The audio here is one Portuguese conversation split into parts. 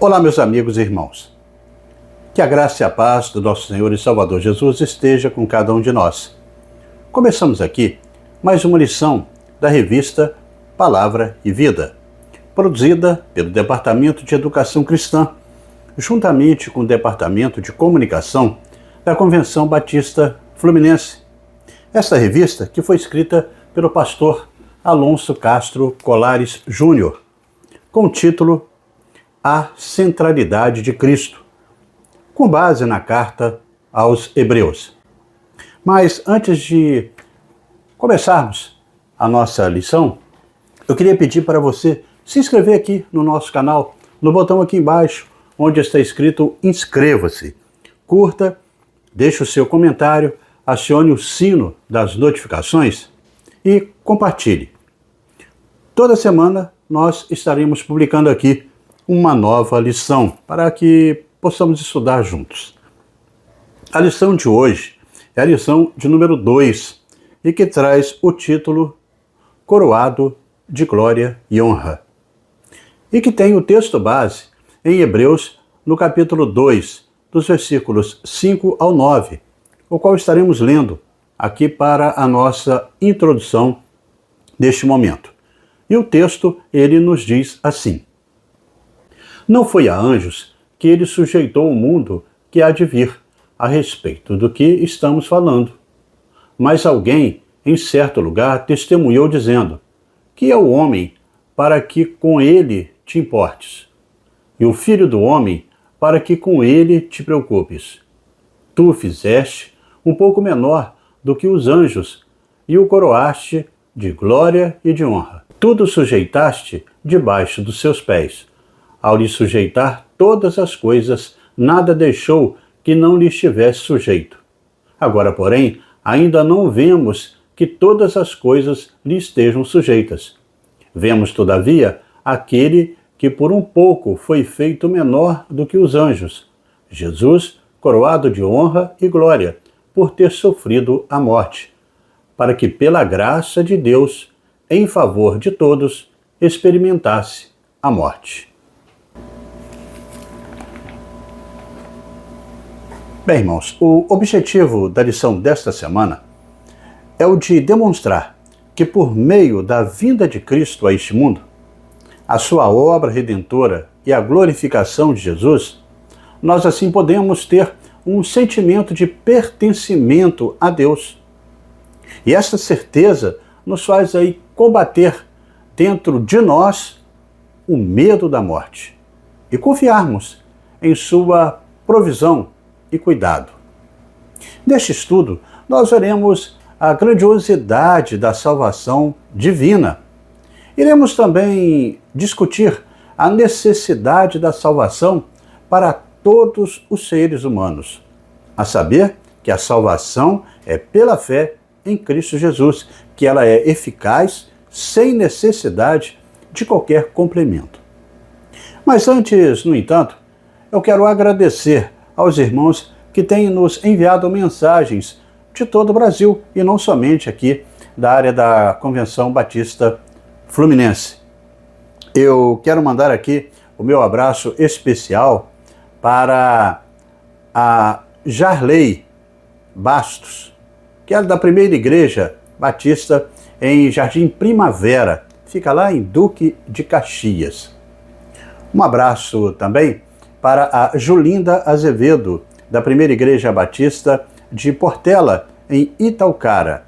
Olá, meus amigos e irmãos. Que a graça e a paz do nosso Senhor e Salvador Jesus esteja com cada um de nós. Começamos aqui mais uma lição da revista Palavra e Vida, produzida pelo Departamento de Educação Cristã, juntamente com o Departamento de Comunicação da Convenção Batista Fluminense. Esta revista que foi escrita pelo pastor Alonso Castro Colares Júnior, com o título A Centralidade de Cristo, com base na carta aos Hebreus. Mas antes de começarmos a nossa lição, eu queria pedir para você se inscrever aqui no nosso canal, no botão aqui embaixo, onde está escrito inscreva-se. Curta, deixe o seu comentário, acione o sino das notificações e compartilhe. Toda semana nós estaremos publicando aqui uma nova lição para que possamos estudar juntos. A lição de hoje é a lição de número 2 e que traz o título Coroado de Glória e Honra, e que tem o texto base em Hebreus, no capítulo 2, dos versículos 5 ao 9, o qual estaremos lendo aqui para a nossa introdução deste momento. E o texto, ele nos diz assim: Não foi a anjos que ele sujeitou o mundo que há de vir, a respeito do que estamos falando. Mas alguém, em certo lugar, testemunhou dizendo: Que é o homem para que com ele te importes? E o filho do homem para que com ele te preocupes? Tu o fizeste um pouco menor do que os anjos e o coroaste de glória e de honra. Tudo sujeitaste debaixo dos seus pés. Ao lhe sujeitar todas as coisas, nada deixou que não lhe estivesse sujeito. Agora, porém, ainda não vemos que todas as coisas lhe estejam sujeitas. Vemos, todavia, aquele que por um pouco foi feito menor do que os anjos, Jesus, coroado de honra e glória, por ter sofrido a morte, para que pela graça de Deus, em favor de todos, experimentasse a morte. Bem, irmãos, o objetivo da lição desta semana é o de demonstrar que por meio da vinda de Cristo a este mundo, a sua obra redentora e a glorificação de Jesus, nós assim podemos ter um sentimento de pertencimento a Deus. E essa certeza nos faz aí combater dentro de nós o medo da morte e confiarmos em sua provisão e cuidado. Neste estudo, nós veremos a grandiosidade da salvação divina. Iremos também discutir a necessidade da salvação para todos os seres humanos, a saber que a salvação é pela fé em Cristo Jesus, que ela é eficaz sem necessidade de qualquer complemento. Mas antes, no entanto, eu quero agradecer aos irmãos que têm nos enviado mensagens de todo o Brasil e não somente aqui da área da Convenção Batista Fluminense. Eu quero mandar aqui o meu abraço especial para a Jarley Bastos, que é da Primeira Igreja Batista em Jardim Primavera, fica lá em Duque de Caxias. Um abraço também para a Julinda Azevedo, da Primeira Igreja Batista de Portela, em Itaucara.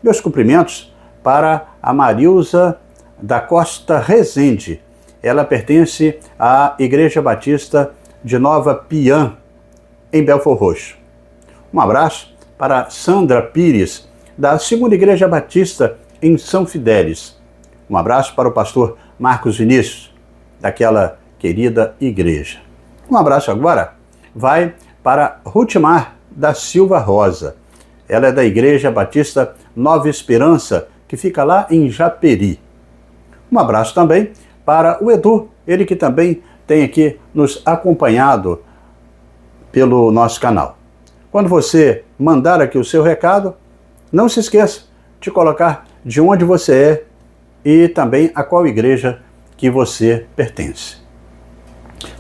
Meus cumprimentos para a Marilza da Costa Rezende. Ela pertence à Igreja Batista de Nova Piã, em Belford Roxo. Um abraço para Sandra Pires, da Segunda Igreja Batista em São Fidélis. Um abraço para o pastor Marcos Vinícius, daquela querida igreja. Um abraço agora vai para Ruthmar da Silva Rosa. Ela é da Igreja Batista Nova Esperança, que fica lá em Japeri. Um abraço também para o Edu, ele que também tem aqui nos acompanhado pelo nosso canal. Quando você mandar aqui o seu recado, não se esqueça de colocar de onde você é e também a qual igreja que você pertence.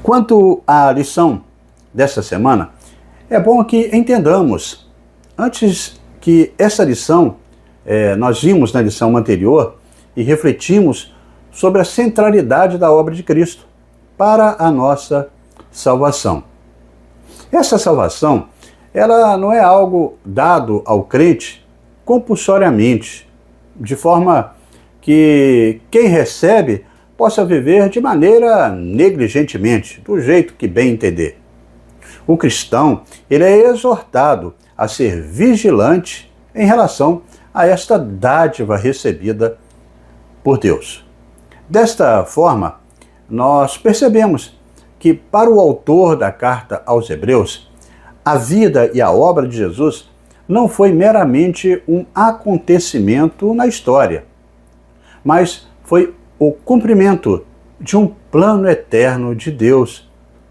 Quanto à lição desta semana, é bom que entendamos, antes que essa lição, nós vimos na lição anterior e refletimos sobre a centralidade da obra de Cristo para a nossa salvação. Essa salvação, ela não é algo dado ao crente compulsoriamente, de forma que quem recebe possa viver de maneira negligentemente, do jeito que bem entender. O cristão, ele é exortado a ser vigilante em relação a esta dádiva recebida por Deus. Desta forma, nós percebemos que para o autor da carta aos Hebreus, a vida e a obra de Jesus não foi meramente um acontecimento na história, mas foi o cumprimento de um plano eterno de Deus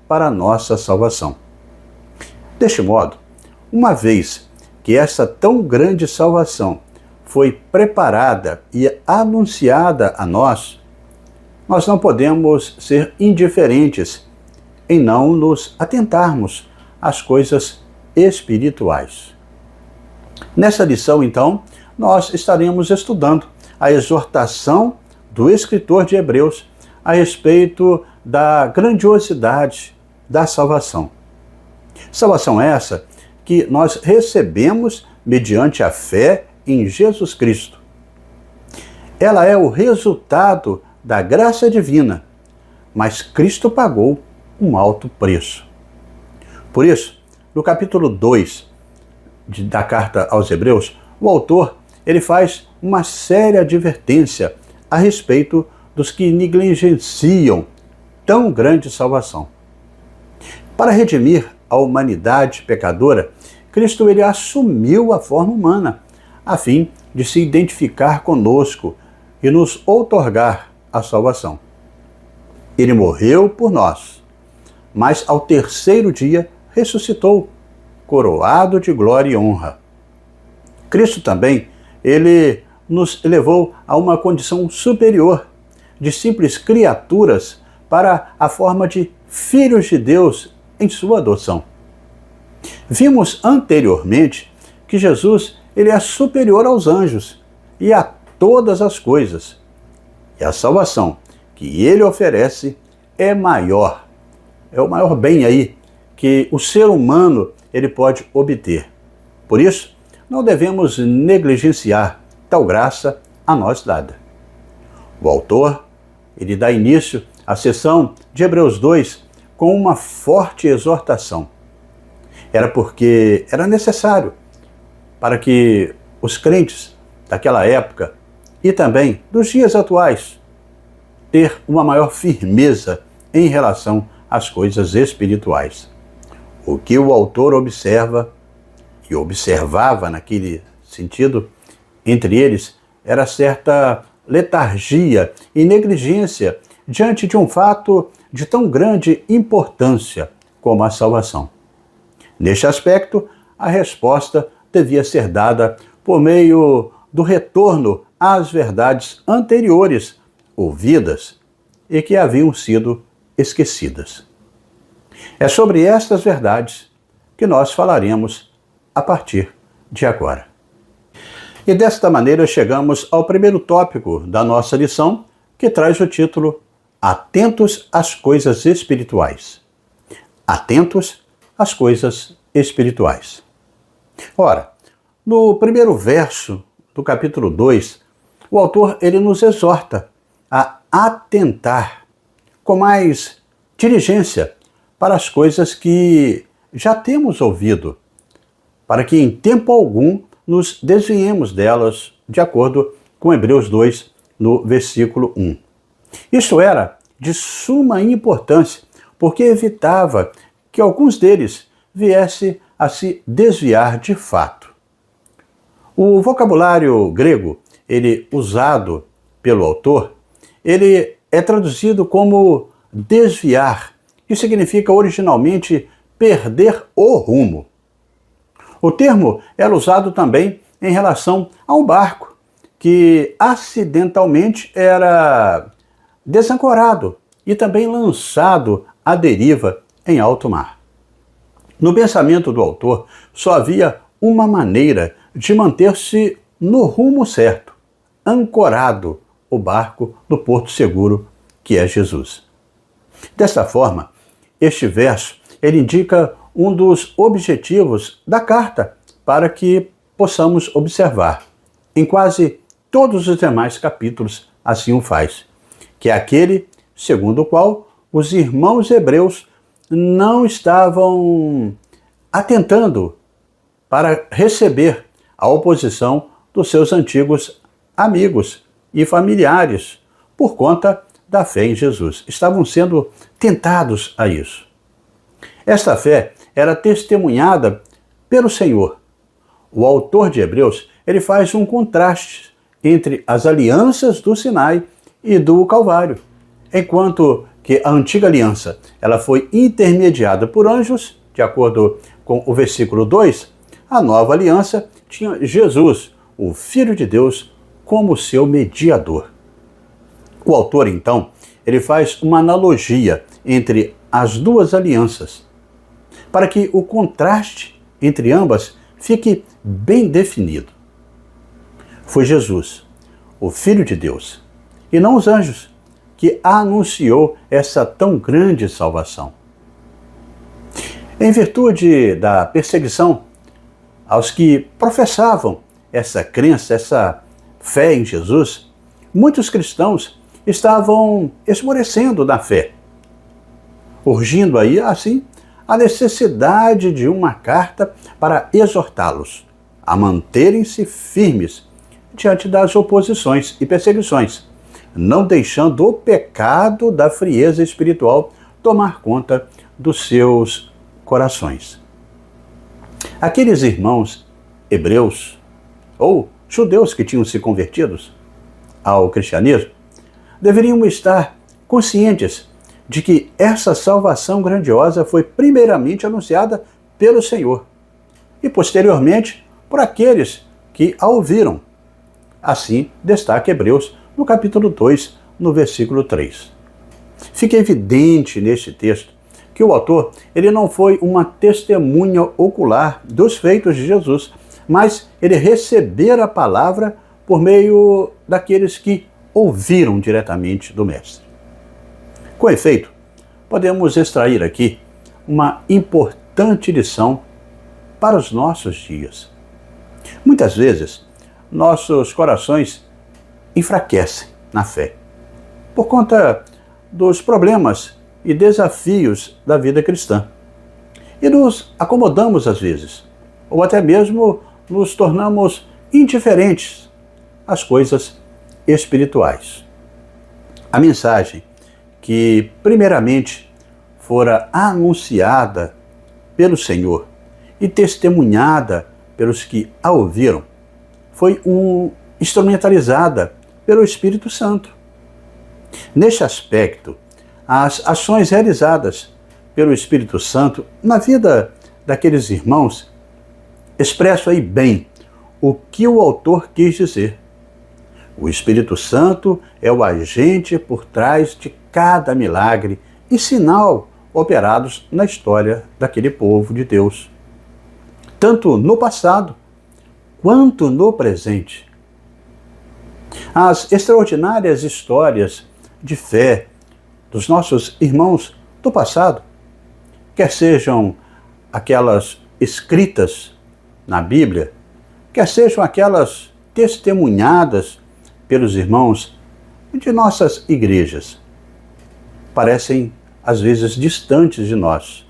para a nossa salvação. Deste modo, uma vez que essa tão grande salvação foi preparada e anunciada a nós, nós não podemos ser indiferentes em não nos atentarmos às coisas espirituais. Nessa lição, então, nós estaremos estudando a exortação do escritor de Hebreus a respeito da grandiosidade da salvação. Salvação essa que nós recebemos mediante a fé em Jesus Cristo. Ela é o resultado da graça divina, mas Cristo pagou um alto preço. Por isso, no capítulo 2 da carta aos Hebreus, o autor ele faz uma séria advertência a respeito dos que negligenciam tão grande salvação. Para redimir a humanidade pecadora, Cristo ele assumiu a forma humana, a fim de se identificar conosco e nos outorgar a salvação. Ele morreu por nós, mas ao terceiro dia ressuscitou, coroado de glória e honra. Cristo também, ele nos elevou a uma condição superior, de simples criaturas para a forma de filhos de Deus em sua adoção. Vimos anteriormente que Jesus ele é superior aos anjos e a todas as coisas. E a salvação que ele oferece é maior. É o maior bem aí que o ser humano ele pode obter. Por isso, não devemos negligenciar tal graça a nós dada. O autor ele dá início à sessão de Hebreus 2 com uma forte exortação. Era porque era necessário para que os crentes daquela época e também dos dias atuais ter uma maior firmeza em relação às coisas espirituais. O que o autor observa e observava naquele sentido, entre eles, era certa letargia e negligência diante de um fato de tão grande importância como a salvação. Neste aspecto, a resposta devia ser dada por meio do retorno às verdades anteriores, ouvidas e que haviam sido esquecidas. É sobre estas verdades que nós falaremos a partir de agora. E desta maneira chegamos ao primeiro tópico da nossa lição, que traz o título Atentos às coisas espirituais. Atentos às coisas espirituais. Ora, no primeiro verso do capítulo 2, o autor ele nos exorta a atentar com mais diligência para as coisas que já temos ouvido, para que em tempo algum nos desviemos delas, de acordo com Hebreus 2, no versículo 1. Isto era de suma importância, porque evitava que alguns deles viessem a se desviar de fato. O vocabulário grego, ele usado pelo autor, ele é traduzido como desviar, que significa originalmente perder o rumo. O termo era usado também em relação a um barco que acidentalmente era desancorado e também lançado à deriva em alto mar. No pensamento do autor, só havia uma maneira de manter-se no rumo certo, ancorado o barco no porto seguro, que é Jesus. Desta forma, este verso ele indica um dos objetivos da carta para que possamos observar. Em quase todos os demais capítulos assim o faz, que é aquele segundo o qual os irmãos hebreus não estavam atentando para receber a oposição dos seus antigos amigos e familiares por conta da fé em Jesus. Estavam sendo tentados a isso. Esta fé era testemunhada pelo Senhor. O autor de Hebreus, ele faz um contraste entre as alianças do Sinai e do Calvário. Enquanto que a antiga aliança ela foi intermediada por anjos, de acordo com o versículo 2, a nova aliança tinha Jesus, o Filho de Deus, como seu mediador. O autor, então, ele faz uma analogia entre as duas alianças, para que o contraste entre ambas fique bem definido. Foi Jesus, o Filho de Deus, e não os anjos, que anunciou essa tão grande salvação. Em virtude da perseguição aos que professavam essa crença, essa fé em Jesus, muitos cristãos estavam esmorecendo na fé, urgindo aí, assim, a necessidade de uma carta para exortá-los a manterem-se firmes diante das oposições e perseguições, não deixando o pecado da frieza espiritual tomar conta dos seus corações. Aqueles irmãos hebreus, ou judeus que tinham se convertidos ao cristianismo, deveriam estar conscientes de que essa salvação grandiosa foi primeiramente anunciada pelo Senhor e posteriormente por aqueles que a ouviram. Assim destaca Hebreus no capítulo 2, no versículo 3. Fica evidente neste texto que o autor ele não foi uma testemunha ocular dos feitos de Jesus, mas ele recebera a palavra por meio daqueles que ouviram diretamente do Mestre. Com efeito, podemos extrair aqui uma importante lição para os nossos dias. Muitas vezes, nossos corações enfraquecem na fé, por conta dos problemas e desafios da vida cristã. E nos acomodamos às vezes, ou até mesmo nos tornamos indiferentes às coisas espirituais. A mensagem que primeiramente fora anunciada pelo Senhor e testemunhada pelos que a ouviram foi instrumentalizada pelo Espírito Santo. Neste aspecto, as ações realizadas pelo Espírito Santo na vida daqueles irmãos expressam aí bem o que o autor quis dizer. O Espírito Santo é o agente por trás de cada milagre e sinal operados na história daquele povo de Deus, tanto no passado quanto no presente. As extraordinárias histórias de fé dos nossos irmãos do passado, quer sejam aquelas escritas na Bíblia, quer sejam aquelas testemunhadas pelos irmãos de nossas igrejas, parecem às vezes distantes de nós.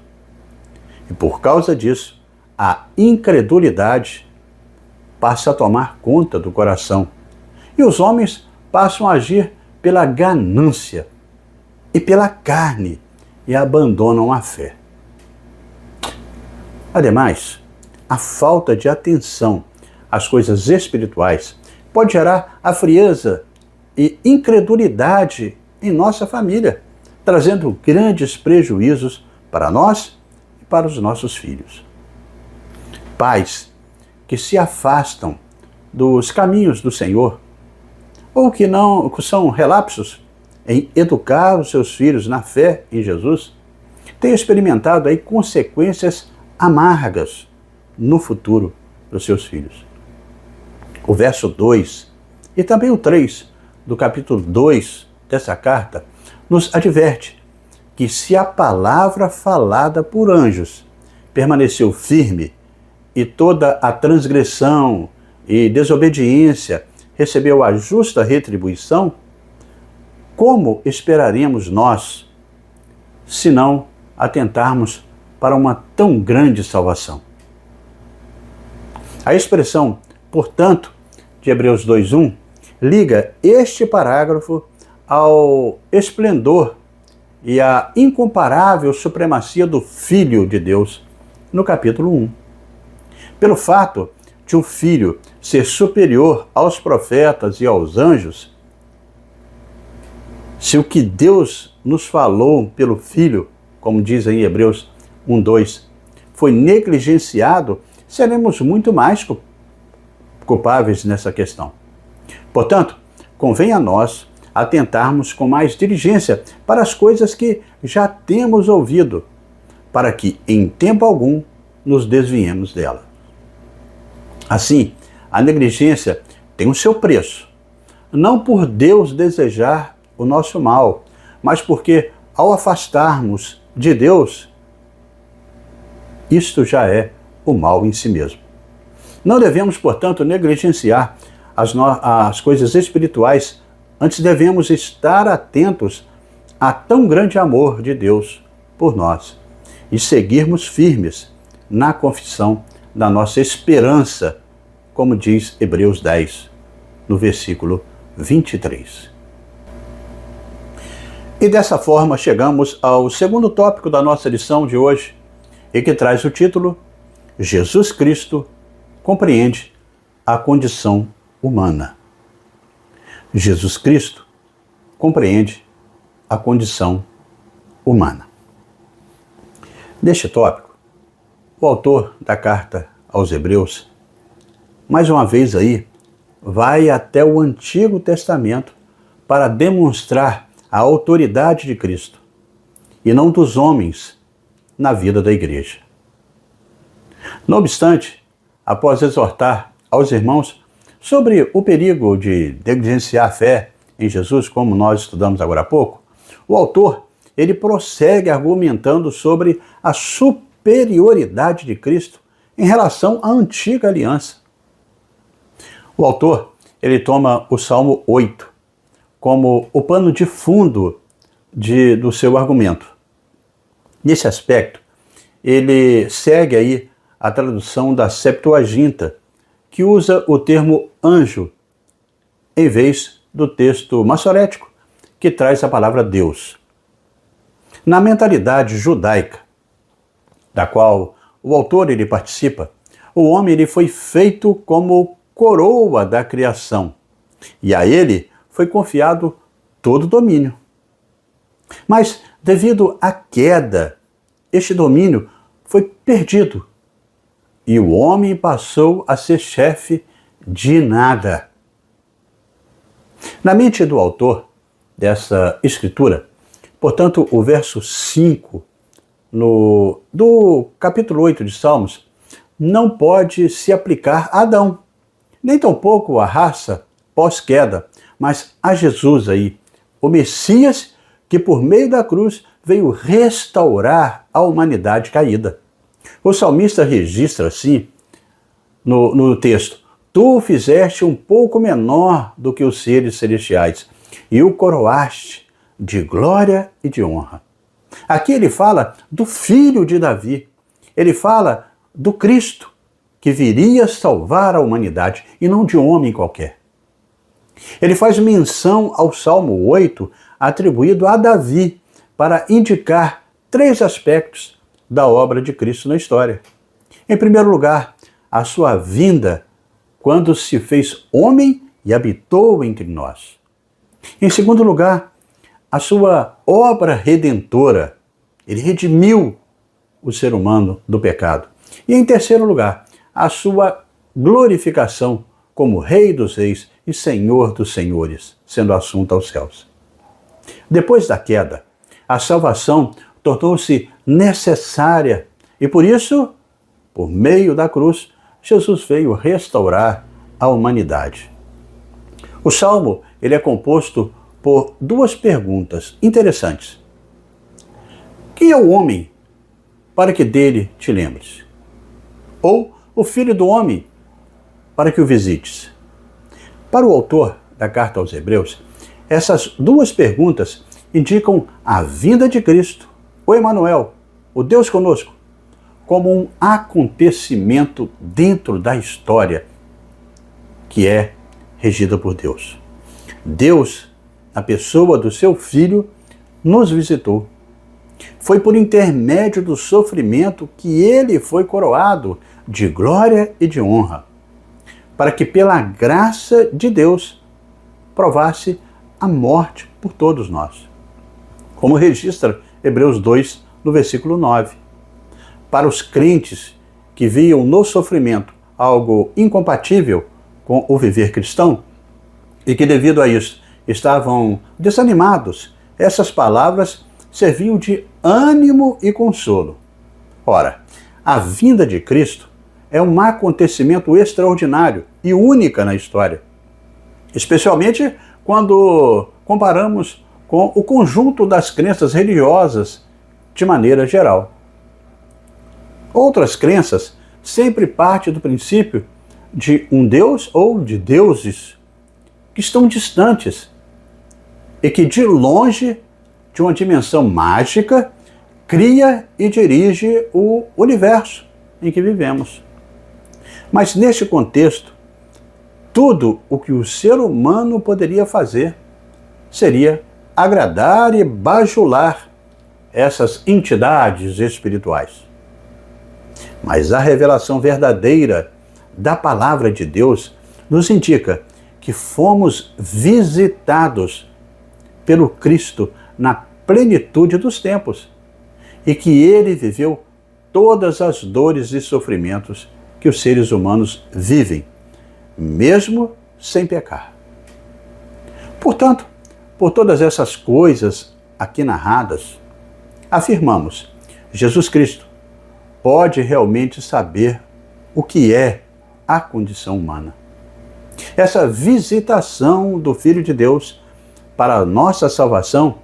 E por causa disso, a incredulidade passa a tomar conta do coração e os homens passam a agir pela ganância e pela carne e abandonam a fé. Ademais, a falta de atenção às coisas espirituais pode gerar a frieza e incredulidade em nossa família, trazendo grandes prejuízos para nós e para os nossos filhos. Pais que se afastam dos caminhos do Senhor, ou que não são relapsos em educar os seus filhos na fé em Jesus, tenham experimentado aí consequências amargas no futuro dos seus filhos. O verso 2 e também o 3 do capítulo 2 dessa carta nos adverte que se a palavra falada por anjos permaneceu firme e toda a transgressão e desobediência recebeu a justa retribuição, como esperaremos nós, se não atentarmos para uma tão grande salvação? A expressão, portanto, de Hebreus 2:1, liga este parágrafo ao esplendor e à incomparável supremacia do Filho de Deus no capítulo 1. Pelo fato de o Filho ser superior aos profetas e aos anjos, se o que Deus nos falou pelo Filho, como diz em Hebreus 1:2, foi negligenciado, seremos muito mais culpáveis nessa questão. Portanto, convém a nós atentarmos com mais diligência para as coisas que já temos ouvido, para que, em tempo algum, nos desviemos dela. Assim, a negligência tem o seu preço, não por Deus desejar o nosso mal, mas porque, ao afastarmos de Deus, isto já é o mal em si mesmo. Não devemos, portanto, negligenciar as coisas espirituais, antes devemos estar atentos a tão grande amor de Deus por nós e seguirmos firmes na confissão da nossa esperança, como diz Hebreus 10, no versículo 23. E dessa forma chegamos ao segundo tópico da nossa lição de hoje, e que traz o título Jesus Cristo compreende a condição humana. Jesus Cristo compreende a condição humana. Neste tópico, o autor da carta aos Hebreus, mais uma vez aí, vai até o Antigo Testamento para demonstrar a autoridade de Cristo e não dos homens na vida da igreja. Não obstante, após exortar aos irmãos sobre o perigo de negligenciar a fé em Jesus, como nós estudamos agora há pouco, o autor ele prossegue argumentando sobre a superioridade de Cristo em relação à antiga aliança. O autor ele toma o Salmo 8 como o pano de fundo do seu argumento. Nesse aspecto, ele segue aí a tradução da Septuaginta, que usa o termo anjo, em vez do texto massorético, que traz a palavra Deus. Na mentalidade judaica, da qual o autor ele participa, o homem ele foi feito como coroa da criação, e a ele foi confiado todo o domínio. Mas, devido à queda, este domínio foi perdido e o homem passou a ser chefe de nada. Na mente do autor dessa escritura, portanto, o verso 5 do capítulo 8 de Salmos não pode se aplicar a Adão, nem tampouco à raça pós-queda, mas a Jesus aí, o Messias que por meio da cruz veio restaurar a humanidade caída. O salmista registra assim no texto: tu o fizeste um pouco menor do que os seres celestiais e o coroaste de glória e de honra. Aqui ele fala do filho de Davi, ele fala do Cristo que viria salvar a humanidade e não de homem qualquer. Ele faz menção ao Salmo 8 atribuído a Davi para indicar 3 aspectos da obra de Cristo na história. Em primeiro lugar, a sua vinda quando se fez homem e habitou entre nós. Em segundo lugar, a sua obra redentora. Ele redimiu o ser humano do pecado. E em terceiro lugar, a sua glorificação como Rei dos Reis e Senhor dos Senhores, sendo assunto aos céus. Depois da queda, a salvação tornou-se necessária e por isso, por meio da cruz, Jesus veio restaurar a humanidade. O Salmo ele é composto por duas perguntas interessantes. Quem é o homem para que dele te lembres? Ou o filho do homem para que o visites? Para o autor da carta aos Hebreus, essas duas perguntas indicam a vinda de Cristo, o Emanuel, o Deus conosco, como um acontecimento dentro da história que é regida por Deus. Deus, na pessoa do seu Filho, nos visitou. Foi por intermédio do sofrimento que ele foi coroado de glória e de honra, para que pela graça de Deus provasse a morte por todos nós. Como registra Hebreus 2, no versículo 9. Para os crentes que viam no sofrimento algo incompatível com o viver cristão e que devido a isso estavam desanimados, essas palavras serviam de ânimo e consolo. Ora, a vinda de Cristo é um acontecimento extraordinário e única na história, especialmente quando comparamos com o conjunto das crenças religiosas de maneira geral. Outras crenças sempre partem do princípio de um Deus ou de deuses que estão distantes e que de longe, de uma dimensão mágica, cria e dirige o universo em que vivemos. Mas neste contexto, tudo o que o ser humano poderia fazer seria agradar e bajular essas entidades espirituais. Mas a revelação verdadeira da palavra de Deus nos indica que fomos visitados pelo Cristo na plenitude dos tempos e que ele viveu todas as dores e sofrimentos que os seres humanos vivem, mesmo sem pecar. Portanto, por todas essas coisas aqui narradas, afirmamos: Jesus Cristo pode realmente saber o que é a condição humana. Essa visitação do Filho de Deus para a nossa salvação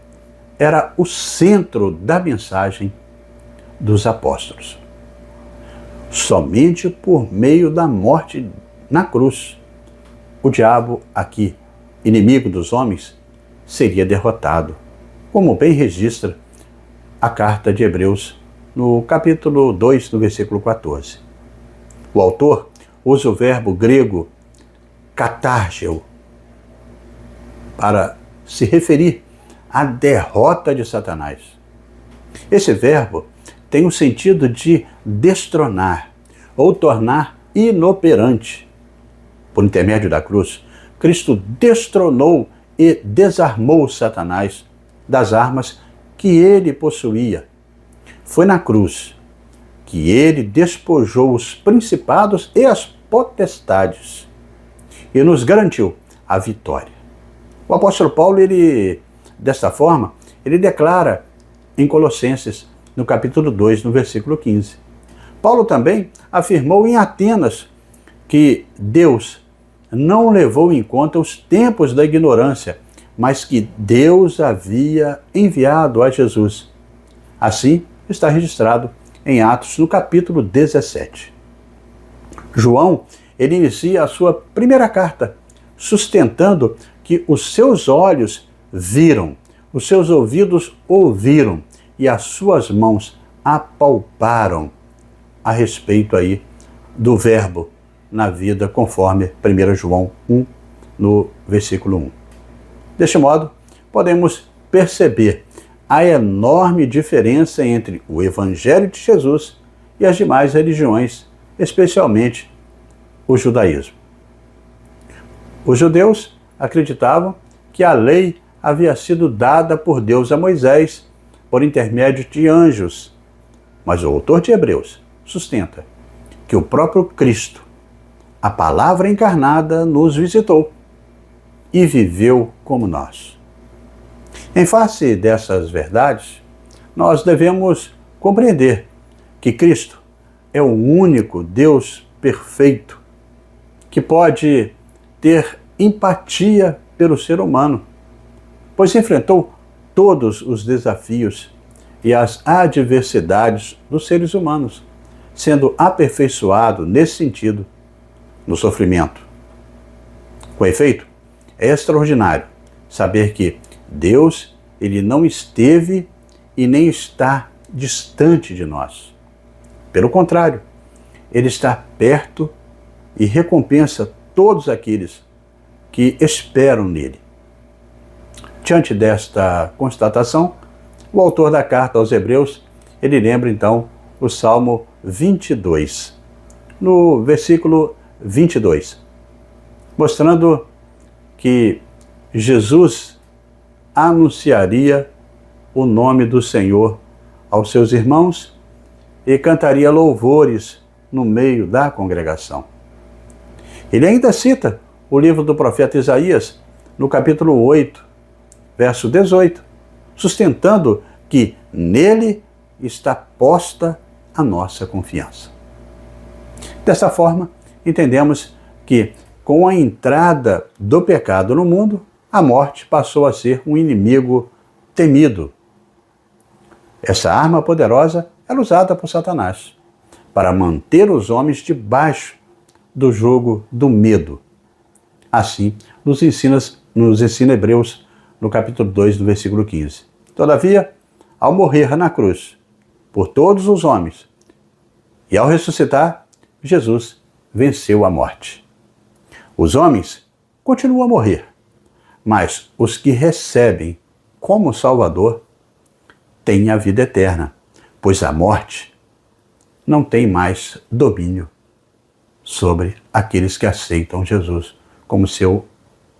era o centro da mensagem dos apóstolos. Somente por meio da morte na cruz, o diabo aqui, inimigo dos homens, seria derrotado, como bem registra a carta de Hebreus, no capítulo 2, no versículo 14. O autor usa o verbo grego katargeo para se referir à derrota de Satanás. Esse verbo tem o sentido de destronar ou tornar inoperante. Por intermédio da cruz, Cristo destronou e desarmou Satanás das armas que ele possuía. Foi na cruz que ele despojou os principados e as potestades e nos garantiu a vitória. O apóstolo Paulo, desta forma, ele declara em Colossenses, no capítulo 2, no versículo 15. Paulo também afirmou em Atenas que Deus não levou em conta os tempos da ignorância, mas que Deus havia enviado a Jesus. Assim está registrado em Atos, no capítulo 17. João, ele inicia a sua primeira carta, sustentando que os seus olhos viram, os seus ouvidos ouviram e as suas mãos apalparam a respeito aí do verbo na vida, conforme 1 João 1, no versículo 1. Deste modo, podemos perceber a enorme diferença entre o Evangelho de Jesus e as demais religiões, especialmente o judaísmo. Os judeus acreditavam que a lei havia sido dada por Deus a Moisés por intermédio de anjos, mas o autor de Hebreus sustenta que o próprio Cristo, a palavra encarnada, nos visitou e viveu como nós. Em face dessas verdades, nós devemos compreender que Cristo é o único Deus perfeito que pode ter empatia pelo ser humano, pois enfrentou todos os desafios e as adversidades dos seres humanos, sendo aperfeiçoado nesse sentido no sofrimento. Com efeito, é extraordinário saber que Deus, ele não esteve e nem está distante de nós. Pelo contrário, ele está perto e recompensa todos aqueles que esperam nele. Diante desta constatação, o autor da carta aos Hebreus, ele lembra então o Salmo 22, no versículo 22, mostrando que Jesus anunciaria o nome do Senhor aos seus irmãos e cantaria louvores no meio da congregação. Ele ainda cita o livro do profeta Isaías, no capítulo 8, verso 18, sustentando que nele está posta a nossa confiança. Dessa forma, entendemos que, com a entrada do pecado no mundo, a morte passou a ser um inimigo temido. Essa arma poderosa era usada por Satanás para manter os homens debaixo do jugo do medo. Assim, nos ensina Hebreus, no capítulo 2, do versículo 15. Todavia, ao morrer na cruz por todos os homens e ao ressuscitar, Jesus venceu a morte. Os homens continuam a morrer, mas os que recebem como Salvador têm a vida eterna, pois a morte não tem mais domínio sobre aqueles que aceitam Jesus como seu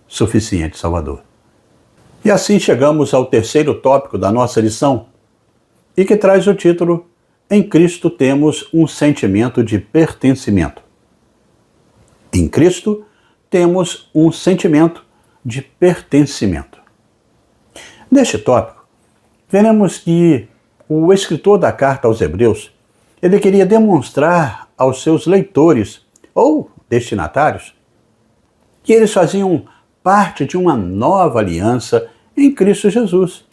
suficiente Salvador. E assim chegamos ao terceiro tópico da nossa lição, e que traz o título Em Cristo temos um sentimento de pertencimento. Em Cristo temos um sentimento de pertencimento. Neste tópico, veremos que o escritor da carta aos Hebreus, ele queria demonstrar aos seus leitores ou destinatários que eles faziam parte de uma nova aliança em Cristo Jesus.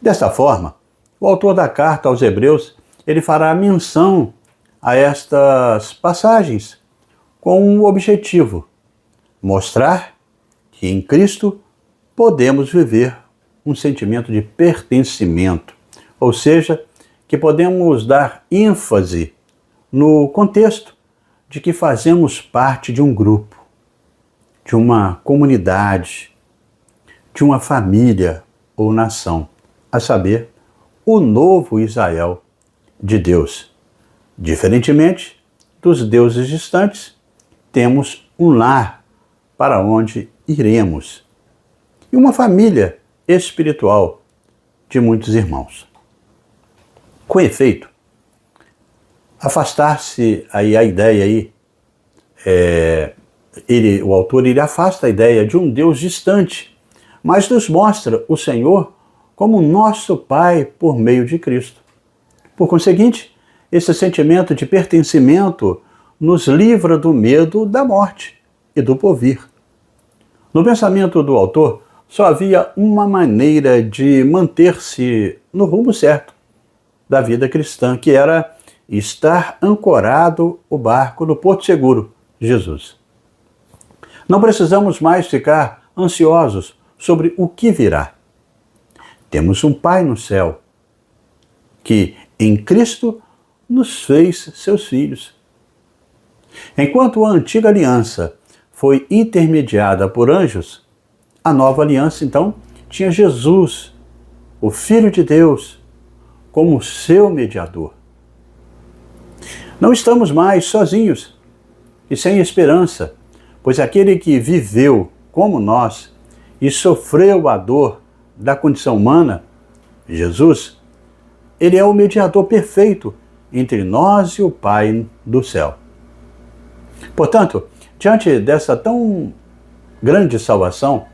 Desta forma, o autor da carta aos Hebreus, ele fará menção a estas passagens com o objetivo mostrar que em Cristo podemos viver um sentimento de pertencimento, ou seja, que podemos dar ênfase no contexto de que fazemos parte de um grupo, de uma comunidade, de uma família ou nação, a saber, o novo Israel de Deus. Diferentemente dos deuses distantes, temos um lar para onde iremos e uma família espiritual de muitos irmãos. Com efeito, afastar-se aí a ideia aí, o autor ele afasta a ideia de um Deus distante, mas nos mostra o Senhor como nosso Pai por meio de Cristo. Por conseguinte, esse sentimento de pertencimento nos livra do medo da morte e do porvir. No pensamento do autor, só havia uma maneira de manter-se no rumo certo da vida cristã, que era estar ancorado o barco no porto seguro, Jesus. Não precisamos mais ficar ansiosos sobre o que virá. Temos um Pai no céu, que em Cristo nos fez seus filhos. Enquanto a antiga aliança foi intermediada por anjos, a nova aliança, então, tinha Jesus, o Filho de Deus, como seu mediador. Não estamos mais sozinhos e sem esperança, pois aquele que viveu como nós e sofreu a dor da condição humana, Jesus, ele é o mediador perfeito entre nós e o Pai do céu. Portanto, diante dessa tão grande salvação,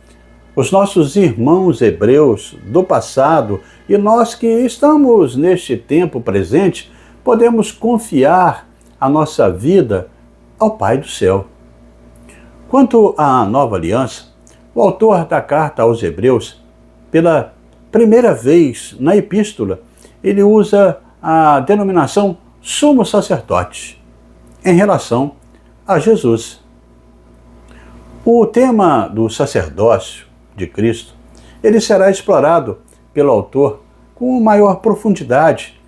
Os nossos irmãos hebreus do passado e nós que estamos neste tempo presente, podemos confiar a nossa vida ao Pai do céu. Quanto à nova aliança, o autor da carta aos Hebreus, pela primeira vez na epístola, ele usa a denominação sumo sacerdote em relação a Jesus. O tema do sacerdócio de Cristo, ele será explorado pelo autor com maior profundidade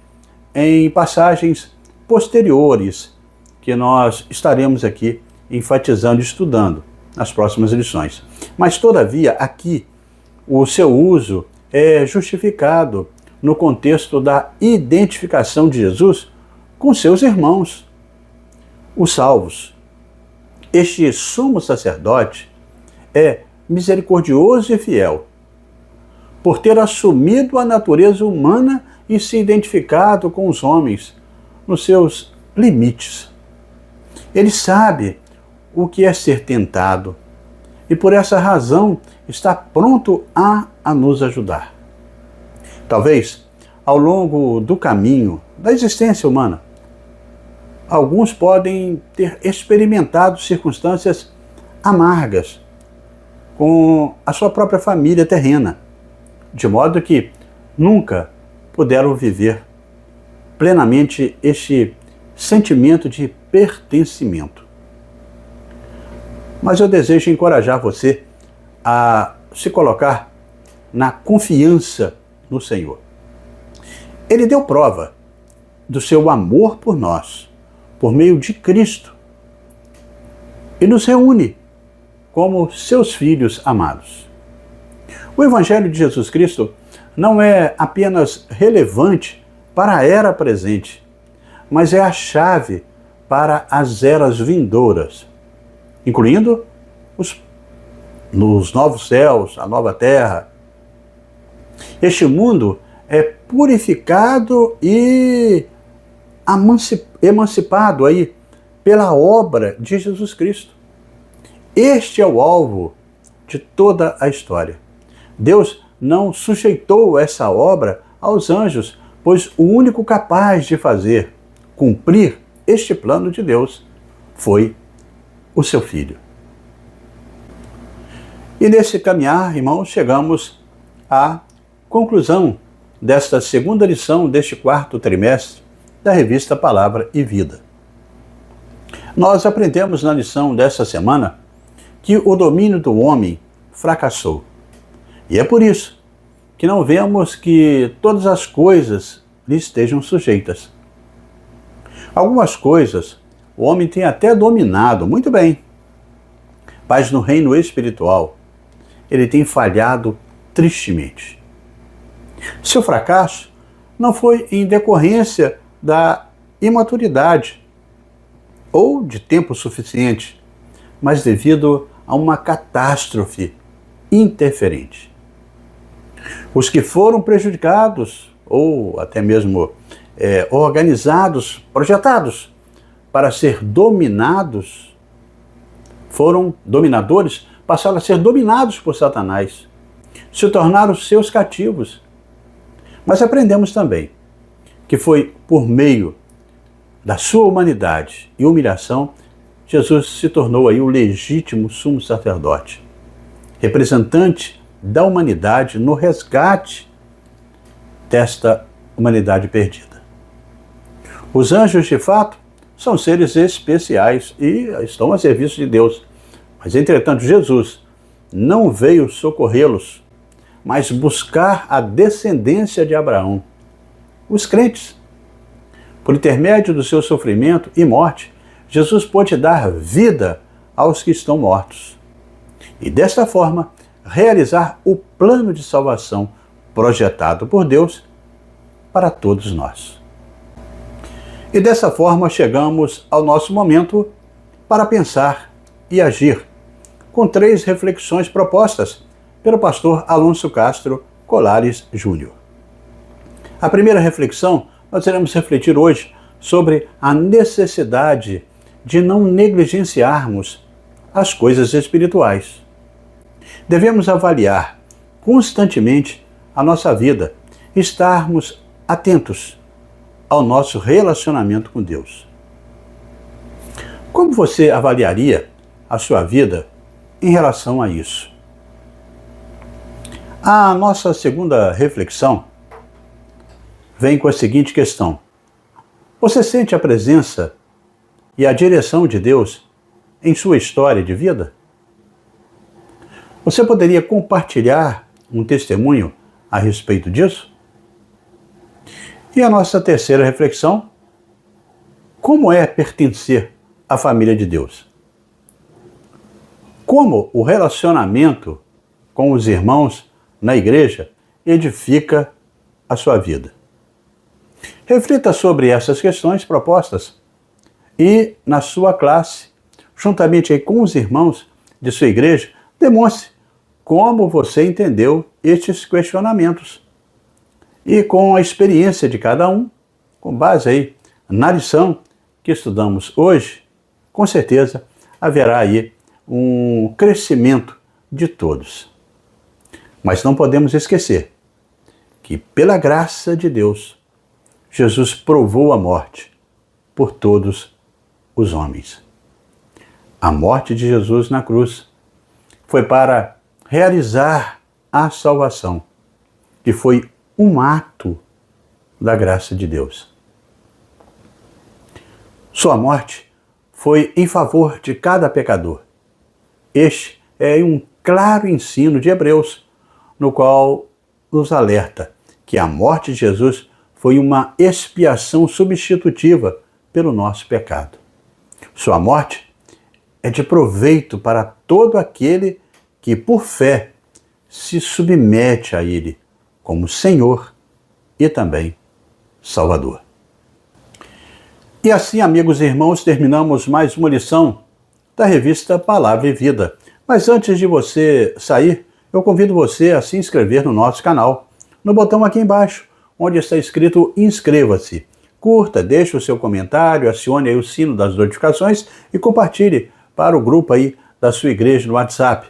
em passagens posteriores que nós estaremos aqui enfatizando e estudando nas próximas lições. Mas, todavia, aqui o seu uso é justificado no contexto da identificação de Jesus com seus irmãos, os salvos. Este sumo sacerdote é misericordioso e fiel, por ter assumido a natureza humana e se identificado com os homens nos seus limites. Ele sabe o que é ser tentado e por essa razão está pronto a nos ajudar. Talvez, ao longo do caminho da existência humana, alguns podem ter experimentado circunstâncias amargas com a sua própria família terrena, de modo que nunca puderam viver plenamente este sentimento de pertencimento. Mas eu desejo encorajar você a se colocar na confiança no Senhor. Ele deu prova do seu amor por nós, por meio de Cristo, e nos reúne como seus filhos amados. O Evangelho de Jesus Cristo não é apenas relevante para a era presente, mas é a chave para as eras vindouras, incluindo nos novos céus, a nova terra. Este mundo é purificado e emancipado aí pela obra de Jesus Cristo. Este é o alvo de toda a história. Deus não sujeitou essa obra aos anjos, pois o único capaz de cumprir este plano de Deus foi o seu Filho. E nesse caminhar, irmãos, chegamos à conclusão desta segunda lição deste quarto trimestre da revista Palavra e Vida. Nós aprendemos na lição dessa semana que o domínio do homem fracassou. E é por isso que não vemos que todas as coisas lhe estejam sujeitas. Algumas coisas o homem tem até dominado muito bem, mas no reino espiritual ele tem falhado tristemente. Seu fracasso não foi em decorrência da imaturidade ou de tempo suficiente, mas devido a uma catástrofe interferente. Os que foram prejudicados ou até mesmo organizados, projetados para ser dominados, passaram a ser dominados por Satanás, se tornaram seus cativos. Mas aprendemos também que foi por meio da sua humanidade e humilhação, Jesus se tornou aí o legítimo sumo sacerdote, representante da humanidade no resgate desta humanidade perdida. Os anjos, de fato, são seres especiais e estão a serviço de Deus. Mas, entretanto, Jesus não veio socorrê-los, mas buscar a descendência de Abraão, os crentes. Por intermédio do seu sofrimento e morte, Jesus pôde dar vida aos que estão mortos. E desta forma, realizar o plano de salvação projetado por Deus para todos nós. E dessa forma chegamos ao nosso momento para pensar e agir, com 3 reflexões propostas pelo pastor Alonso Castro Colares Júnior. A primeira reflexão, nós iremos refletir hoje sobre a necessidade de não negligenciarmos as coisas espirituais. Devemos avaliar constantemente a nossa vida, estarmos atentos ao nosso relacionamento com Deus. Como você avaliaria a sua vida em relação a isso? A nossa segunda reflexão vem com a seguinte questão: você sente a presença e a direção de Deus em sua história de vida? Você poderia compartilhar um testemunho a respeito disso? E a nossa terceira reflexão: como é pertencer à família de Deus? Como o relacionamento com os irmãos na igreja edifica a sua vida? Reflita sobre essas questões propostas e, na sua classe, juntamente aí com os irmãos de sua igreja, demonstre como você entendeu estes questionamentos. E com a experiência de cada um, com base aí na lição que estudamos hoje, com certeza haverá aí um crescimento de todos. Mas não podemos esquecer que, pela graça de Deus, Jesus provou a morte por todos os homens. A morte de Jesus na cruz foi para realizar a salvação, que foi um ato da graça de Deus. Sua morte foi em favor de cada pecador. Este é um claro ensino de Hebreus, no qual nos alerta que a morte de Jesus foi uma expiação substitutiva pelo nosso pecado. Sua morte é de proveito para todo aquele que, por fé, se submete a Ele como Senhor e também Salvador. E assim, amigos e irmãos, terminamos mais uma lição da revista Palavra e Vida. Mas antes de você sair, eu convido você a se inscrever no nosso canal, no botão aqui embaixo, onde está escrito inscreva-se. Curta, deixe o seu comentário, acione aí o sino das notificações e compartilhe para o grupo aí da sua igreja no WhatsApp,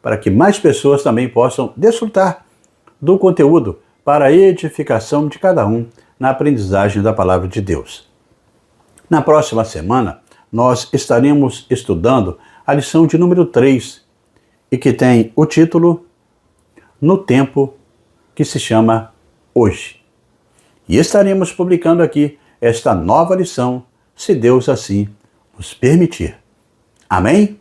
para que mais pessoas também possam desfrutar do conteúdo para a edificação de cada um na aprendizagem da Palavra de Deus. Na próxima semana, nós estaremos estudando a lição de número 3, e que tem o título No Tempo que se chama Hoje. E estaremos publicando aqui esta nova lição, se Deus assim nos permitir. Amém?